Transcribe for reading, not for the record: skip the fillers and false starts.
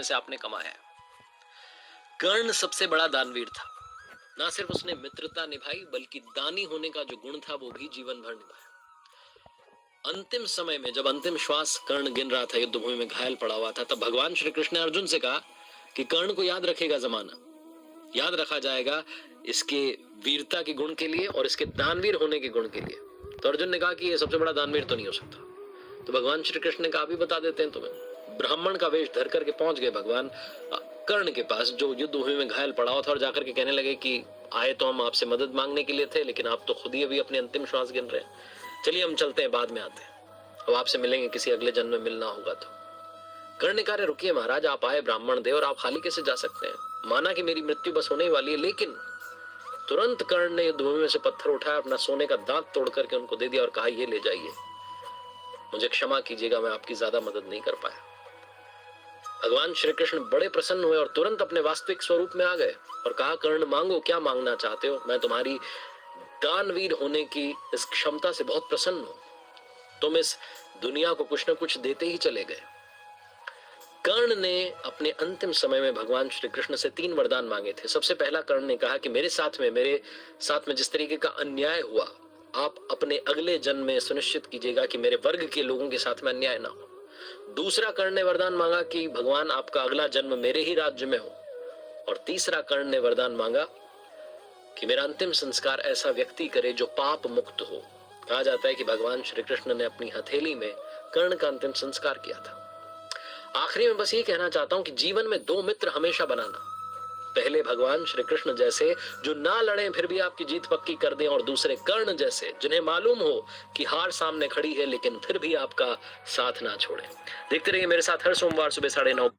से आपने कमाया है। कर्ण सबसे बड़ा दानवीर था। ना सिर्फ उसने मित्रता निभाई बल्कि दानी होने का जो गुण था वो भी जीवन भर निभाया। अंतिम समय में जब अंतिम श्वास कर्ण गिन रहा था, युद्धभूमि में घायल पड़ा हुआ था, तब भगवान श्री कृष्ण ने अर्जुन से कहा कि कर्ण को याद रखेगा जमाना, याद रखा जाएगा इसके वीरता के गुण के लिए और इसके दानवीर होने के गुण के लिए। तो अर्जुन ने कहा कि ये सबसे बड़ा दानवीर तो नहीं हो सकता। तो भगवान श्री कृष्ण ने कहा भी बता देते हैं तुम्हें। ब्राह्मण का वेश धर करके पहुंच गए भगवान कर्ण के पास, जो युद्ध भूमि में घायल पड़ा हुआ था, और जाकर के कहने लगे कि आए तो हम आपसे मदद मांगने के लिए थे, लेकिन आप तो खुद ही अभी अपने अंतिम श्वास गिन रहे हैं। चलिए हम चलते हैं, बाद में आते हैं, अब आपसे मिलेंगे, किसी अगले जन्म में मिलना होगा तो। कर्ण ने कहा रुकिए महाराज, आप आए ब्राह्मण देव और आप खाली कैसे जा सकते हैं? माना कि मेरी मृत्यु बस होने ही वाली है, लेकिन तुरंत कर्ण ने युद्धभूमि में से पत्थर उठाया, अपना सोने का दांत तोड़ करके उनको दे दिया और कहा ये ले जाइए, मुझे क्षमा कीजिएगा, मैं आपकी ज्यादा मदद नहीं कर पाया। भगवान श्री कृष्ण बड़े प्रसन्न हुए और तुरंत अपने वास्तविक स्वरूप में आ गए और कहा कर्ण मांगो, क्या मांगना चाहते हो? मैं तुम्हारी दानवीर होने की इस क्षमता से बहुत प्रसन्न हूं। तुम इस दुनिया को कुछ न कुछ देते ही चले गए। कर्ण ने अपने अंतिम समय में भगवान श्री कृष्ण से 3 वरदान मांगे थे। सबसे पहला कर्ण ने कहा कि मेरे साथ में जिस तरीके का अन्याय हुआ, आप अपने अगले जन्म में सुनिश्चित कीजिएगा कि मेरे वर्ग के लोगों के साथ में अन्याय ना हो। दूसरा कर्ण ने वरदान मांगा कि भगवान आपका अगला जन्म मेरे ही राज्य में हो। और तीसरा कर्ण ने वरदान मांगा कि मेरा अंतिम संस्कार ऐसा व्यक्ति करे जो पाप मुक्त हो। कहा जाता है कि भगवान श्री कृष्ण ने अपनी हथेली में कर्ण का अंतिम संस्कार किया था। आखिरी में बस ये कहना चाहता हूं कि जीवन में 2 मित्र हमेशा बनाना। पहले भगवान श्री कृष्ण जैसे जो ना लड़े फिर भी आपकी जीत पक्की कर दें, और दूसरे कर्ण जैसे जिन्हें मालूम हो कि हार सामने खड़ी है लेकिन फिर भी आपका साथ ना छोड़े। देखते रहिए मेरे साथ हर सोमवार सुबह 9:30